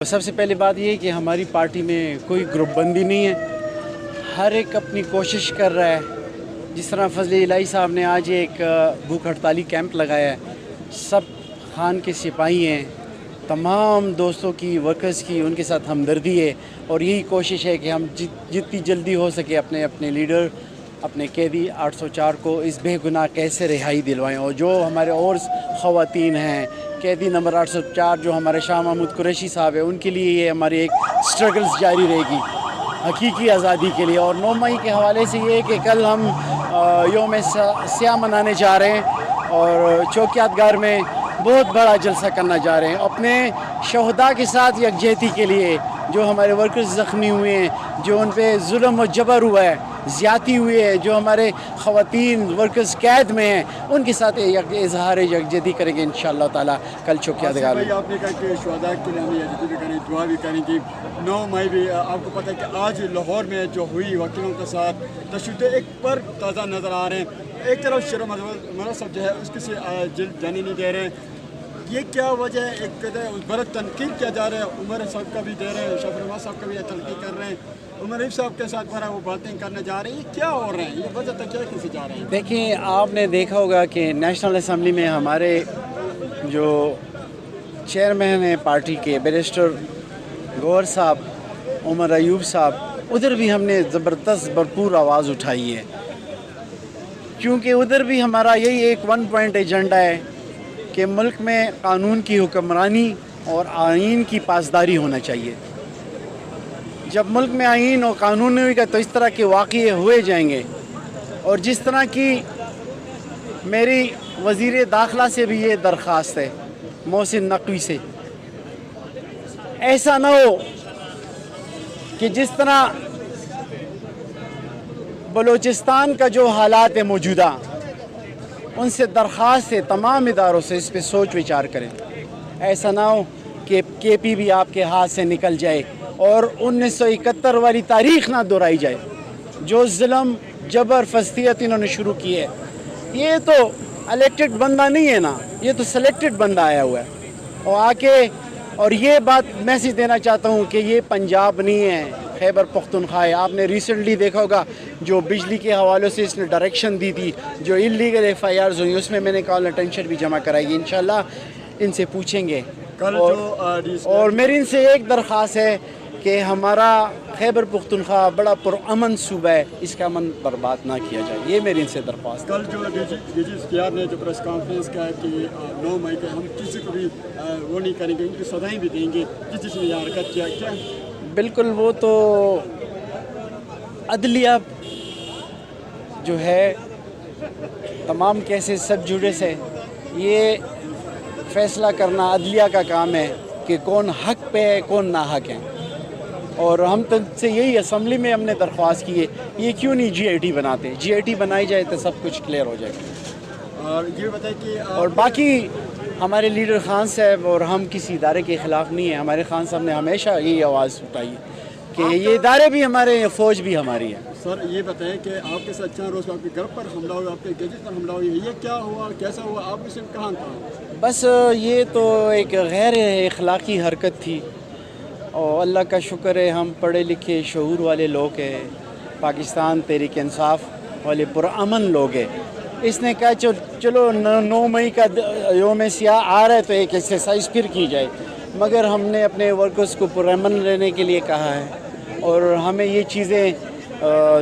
سب سے پہلی بات یہ ہے کہ ہماری پارٹی میں کوئی گروپ بندی نہیں ہے، ہر ایک اپنی کوشش کر رہا ہے۔ جس طرح فضل الہی صاحب نے آج ایک بھوک ہڑتالی کیمپ لگایا ہے، سب خان کے سپاہی ہیں، تمام دوستوں کی ورکرز کی ان کے ساتھ ہمدردی ہے، اور یہی کوشش ہے کہ ہم جتنی جلدی ہو سکے اپنے لیڈر، اپنے قیدی 804 کو اس بے گناہ کیسے رہائی دلوائیں، اور جو ہمارے اور خواتین ہیں، قیدی نمبر 804 جو ہمارے شاہ محمود قریشی صاحب ہیں، ان کے لیے یہ ہماری ایک سٹرگلز جاری رہے گی حقیقی آزادی کے لیے۔ اور 9 مئی کے حوالے سے یہ ہے کہ کل ہم یوم سیاہ منانے جا رہے ہیں، اور چوکیات گار میں بہت بڑا جلسہ کرنا جا رہے ہیں اپنے شہداء کے ساتھ یکجہتی کے لیے، جو ہمارے ورکرز زخمی ہوئے ہیں، جو ان پہ ظلم و جبر ہوا ہے، زیادتی ہوئی ہے، جو ہمارے خواتین ورکرز قید میں ہیں، ان کے ساتھ اظہار یکجہتی کریں گے انشاءاللہ تعالیٰ کل چوکیات گار میں۔ آپ نے کہا کہ شہداء کے لیے ہم یکجہتی بھی کریں، دعا بھی کریں گے۔ 9 مئی بھی آپ کو پتہ ہے کہ آج لاہور میں جو ہوئی وکیلوں کے ساتھ تشدد ایک پر تازہ نظر آ رہے ہیں۔ ایک طرف شیر مرد صاحب جو ہے اس کے سے جلد جانی نہیں دے رہے ہیں، یہ کیا وجہ ہے؟ ایک بڑا تنقید کیا جا رہا ہے، عمر صاحب کا بھی دے رہے ہیں، شفیع رحمان صاحب کا بھی تنقید کر رہے ہیں، عمر صاحب کے ساتھ بڑا وہ باتیں کرنے جا رہے ہیں، یہ کیا ہو رہے ہیں؟ یہ وجہ تک کیا کیسے جا رہے ہیں؟ دیکھیں، آپ نے دیکھا ہوگا کہ نیشنل اسمبلی میں ہمارے جو چیئرمین ہیں پارٹی کے بیرسٹر گوہر صاحب، عمر ایوب صاحب، ادھر بھی ہم نے زبردست بھرپور آواز اٹھائی ہے، کیونکہ ادھر بھی ہمارا یہی ایک 1 پوائنٹ ایجنڈا ہے کہ ملک میں قانون کی حکمرانی اور آئین کی پاسداری ہونا چاہیے۔ جب ملک میں آئین اور قانون نہیں ہوگا تو اس طرح کے واقعے ہوئے جائیں گے، اور جس طرح کی میری وزیر داخلہ سے بھی یہ درخواست ہے، محسن نقوی سے، ایسا نہ ہو کہ جس طرح بلوچستان کا جو حالات ہے موجودہ، ان سے درخواست ہے تمام اداروں سے اس پہ سوچ وچار کریں، ایسا نہ ہو کہ کے پی بھی آپ کے ہاتھ سے نکل جائے اور 1971 والی تاریخ نہ دہرائی جائے، جو ظلم جبر فسطیت انہوں نے شروع کی ہے۔ یہ تو الیکٹڈ بندہ نہیں ہے نا، یہ تو سلیکٹڈ بندہ آیا ہوا ہے، اور آ کے اور یہ بات میسیج دینا چاہتا ہوں کہ یہ پنجاب نہیں ہے، خیبر پختونخوا ہے۔ آپ نے ریسنٹلی دیکھا ہوگا جو بجلی کے حوالے سے اس نے ڈائریکشن دی تھی، جو انلیگل ایف آئی آرز ہوئی، اس میں نے کال اٹینشن بھی جمع کرائی گی، انشاءاللہ ان سے پوچھیں گے۔ اور میری ان سے ایک درخواست ہے کہ ہمارا خیبر پختونخوا بڑا پرامن صوبہ ہے، اس کا امن برباد نہ کیا جائے، یہ میری ان سے درخواست۔ کل جو ڈی جی اختیار نے جو پریس کانفرنس کیا ہے کہ 9 مئی کو ہم کسی کو بھی وہ نہیں کریں گے، ان کی سزائیں بھی دیں گے جس نے یہ حرکت کیا، کیا بالکل وہ تو عدلیہ جو ہے، تمام کیسز سب جوڈس ہے، یہ فیصلہ کرنا عدلیہ کا کام ہے کہ کون حق پہ ہے کون ناحق ہے، اور ہم تو سے یہی اسمبلی میں ہم نے درخواست کی ہے، یہ کیوں نہیں جی آئی ٹی بناتے؟ جی آئی ٹی بنائی جائے تو سب کچھ کلیئر ہو جائے گا۔ اور یہ بتائیں کہ اور باقی ہمارے لیڈر خان صاحب اور ہم کسی ادارے کے خلاف نہیں ہیں، ہمارے خان صاحب نے ہمیشہ یہی آواز اٹھائی ہے کہ یہ ادارے بھی ہمارے ہیں، فوج بھی ہماری ہے۔ سر یہ بتائیں کہ آپ کے ساتھ 4 روز آپ کے گھر پر حملہ ہوا، آپ کے گیجٹ پر حملہ ہوا، یہ کیا ہوا، کیسا ہوا، آپ اسے کہاں تھا؟ بس یہ تو ایک غیر اخلاقی حرکت تھی، اور اللہ کا شکر ہے ہم پڑھے لکھے شعور والے لوگ ہیں، پاکستان تحریک انصاف والے پرامن لوگ ہیں۔ اس نے کہا چلو 9 مئی کا یوم سیاہ آ رہا ہے تو ایک ایکسرسائز پھر کی جائے، مگر ہم نے اپنے ورکرز کو پرامن رہنے کے لیے کہا ہے، اور ہمیں یہ چیزیں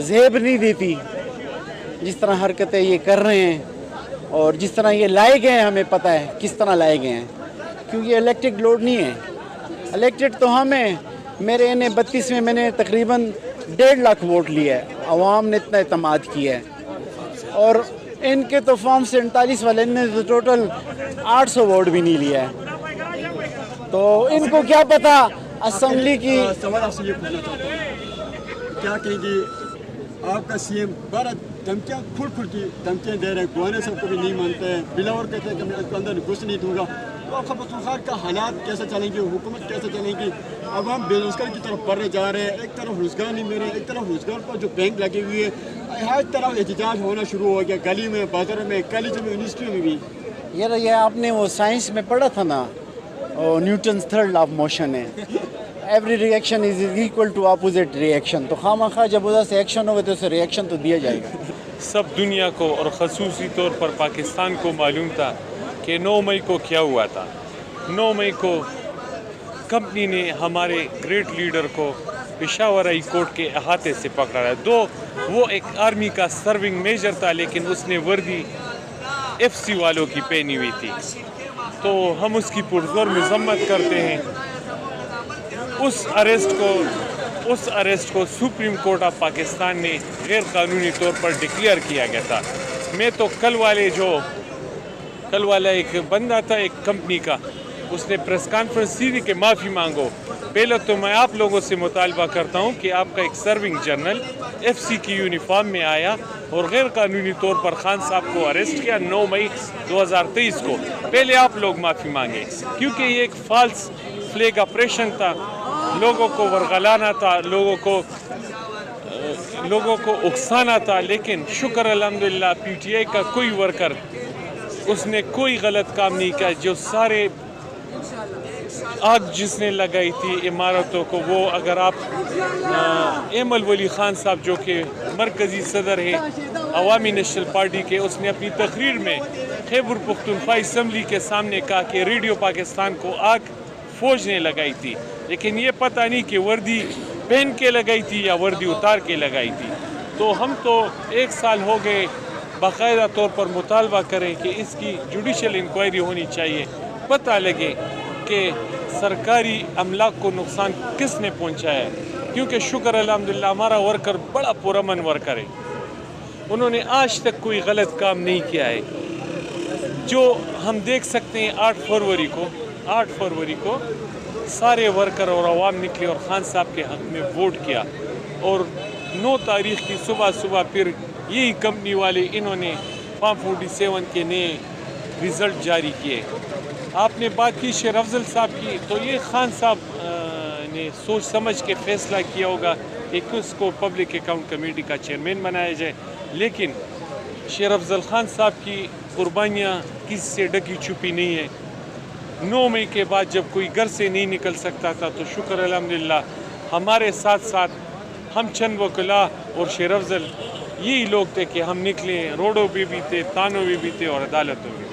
زیب نہیں دیتی جس طرح حرکتیں یہ کر رہے ہیں، اور جس طرح یہ لائے گئے ہیں ہمیں پتہ ہے کس طرح لائے گئے ہیں، کیونکہ الیکٹڈ لوڈ نہیں ہے، الیکٹڈ تو ہم ہیں۔ میرے ان 32 میں نے تقریباً 1.5 لاکھ ووٹ لیا ہے، عوام نے اتنا اعتماد کیا ہے، اور ان کے تو فارم 47 والے نے تو ٹوٹل 800 ووٹ بھی نہیں لیا ہے، تو ان کو کیا پتہ اسمبلی کی۔ سوال آپ سے یہ پوچھنا چاہتا ہوں، کیا کہیں گے آپ کا سی ایم بڑا دھمکیاں کھل کی دھمکیاں دے رہے ہیں، گوانے سب کو بھی نہیں مانتے ہیں، بلاور کہتے ہیں کہ میں اس کے اندر گھس نہیں دوں گا، تو خیبر پختونخوا کا حالات کیسے چلیں گے، حکومت کیسے چلیں گی؟ اب ہم بے روزگار کی طرف بڑھنے جا رہے ہیں، ایک طرف روزگار نہیں مل رہے، ایک طرف روزگار پر جو بینک لگے ہوئے ہیں، ہر طرف احتجاج ہونا شروع ہو گیا، گلی میں، بازار میں، کالج میں، یونیورسٹیوں میں بھی۔ یہ آپ نے وہ سائنس میں پڑھا تھا نا، اور Newton's third law of motion ہے. Every reaction is equal to opposite reaction. تو خواہ مخواہ جب ادھر سے ایکشن ہوگا تو اسے ریئیکشن تو دیا جائے گا. سب دنیا کو اور خصوصی طور پر پاکستان کو معلوم تھا کہ 9 مئی کو کیا ہوا تھا. 9 مئی کو کمپنی نے ہمارے گریٹ لیڈر کو پشاور ہائی کورٹ کے احاطے سے پکڑا. وہ ایک آرمی کا سرونگ میجر تھا لیکن اس نے وردی ایف سی والوں کی پہنی ہوئی تھی. تو ہم اس کی پرزور مذمت کرتے ہیں. اس اریسٹ کو سپریم کورٹ آف پاکستان نے غیر قانونی طور پر ڈکلیئر کیا گیا تھا. میں تو کل والا ایک بندہ تھا ایک کمپنی کا, اس نے پریس کانفرنس دی کہ معافی مانگو. پہلے تو میں آپ لوگوں سے مطالبہ کرتا ہوں کہ آپ کا ایک سرونگ جنرل ایف سی کی یونیفارم میں آیا اور غیر قانونی طور پر خان صاحب کو اریسٹ کیا 9 مئی 2023 کو. پہلے آپ لوگ معافی مانگے کیونکہ یہ ایک فالس فلیگ آپریشن تھا. لوگوں کو ورغلانا تھا, لوگوں کو اکسانا تھا. لیکن شکر الحمدللہ پی ٹی آئی کا کوئی ورکر اس نے کوئی غلط کام نہیں کیا. جو سارے آگ جس نے لگائی تھی عمارتوں کو, وہ اگر آپ ایمل ولی خان صاحب جو کہ مرکزی صدر ہے عوامی نیشنل پارٹی کے, اس نے اپنی تقریر میں خیبر پختونخوا اسمبلی کے سامنے کہا کہ ریڈیو پاکستان کو آگ فوج نے لگائی تھی. لیکن یہ پتہ نہیں کہ وردی پہن کے لگائی تھی یا وردی اتار کے لگائی تھی. تو ہم تو 1 سال ہو گئے باقاعدہ طور پر مطالبہ کریں کہ اس کی جوڈیشل انکوائری ہونی چاہیے, پتہ لگے کہ سرکاری املاک کو نقصان کس نے پہنچایا ہے. کیونکہ شکر الحمدللہ ہمارا ورکر بڑا پرامن ورکر ہے, انہوں نے آج تک کوئی غلط کام نہیں کیا ہے. جو ہم دیکھ سکتے ہیں 8 فروری کو سارے ورکر اور عوام نکلے اور خان صاحب کے حق میں ووٹ کیا. اور 9 تاریخ کی صبح پھر یہی کمپنی والے انہوں نے فارم 47 کے نئے رزلٹ جاری کیے. آپ نے بات کی شیر افضل صاحب کی, تو یہ خان صاحب نے سوچ سمجھ کے فیصلہ کیا ہوگا کہ اس کو پبلک اکاؤنٹ کمیٹی کا چیئرمین بنایا جائے. لیکن شیر افضل خان صاحب کی قربانیاں کسی سے ڈکی چھپی نہیں ہے. 9 مئی کے بعد جب کوئی گھر سے نہیں نکل سکتا تھا تو شکر الحمدللہ ہمارے ساتھ ہم چند وکلا اور شیر افضل یہی لوگ تھے کہ ہم نکلے, روڈوں پہ بھی تھے, تھانوں میں بھی تھے اور عدالتوں میں بھی.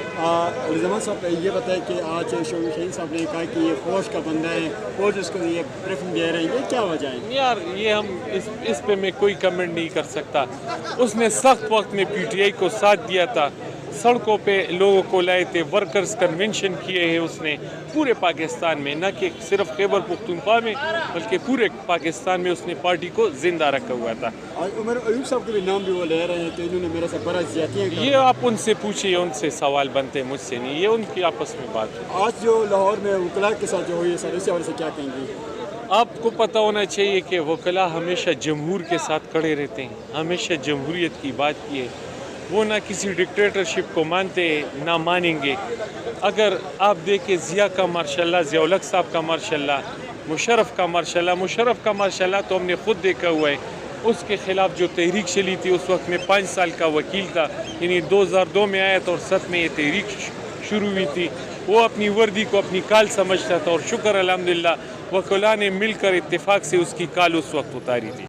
زمان صاحب یہ بتائیں کہ آج شہین صاحب نے کہا کہ یہ فوج کا بندہ ہے, فوج اس کو یہ پریفرنس دے رہے ہیں, یہ کیا وجہ ہے؟ یار یہ ہم اس پہ میں کوئی کمنٹ نہیں کر سکتا. اس نے سخت وقت میں پی ٹی آئی کو ساتھ دیا تھا, سڑکوں پہ لوگوں کو لائے تھے, ورکرز کنونشن کیے ہیں اس نے پورے پاکستان میں, نہ کہ صرف خیبر پختونخوا میں بلکہ پورے پاکستان میں اس نے پارٹی کو زندہ رکھا ہوا تھا. عمر ایوب صاحب کے بھی نام بھی وہ لے رہے ہیں کہ انہوں نے میرے سے بڑا زیادتیاں کی. یہ آپ ان سے پوچھیے, ان سے سوال بنتے ہیں, مجھ سے نہیں, یہ ان کی آپس میں بات ہے. آج جو لاہور میں وکلاء کے ساتھ جو ہوئی ہے سر, اس حوالے سے کیا کہیں گے؟ آپ کو پتہ ہونا چاہیے کہ وکلاء ہمیشہ جمہور کے ساتھ کھڑے رہتے ہیں, ہمیشہ جمہوریت کی بات کی ہے. وہ نہ کسی ڈکٹیٹرشپ کو مانتے نہ مانیں گے. اگر آپ دیکھیں ضیاء کا ماشاءاللہ, ضیاء الحق صاحب کا ماشاءاللہ, مشرف کا ماشاءاللہ تو ہم نے خود دیکھا ہوا ہے. اس کے خلاف جو تحریک چلی تھی اس وقت میں 5 سال کا وکیل تھا, یعنی 2002 میں آیا تھا اور 7 میں یہ تحریک شروع ہوئی تھی. وہ اپنی وردی کو اپنی کال سمجھتا تھا اور شکر الحمدللہ وکلاء نے مل کر اتفاق سے اس کی کال اس وقت اتاری تھی.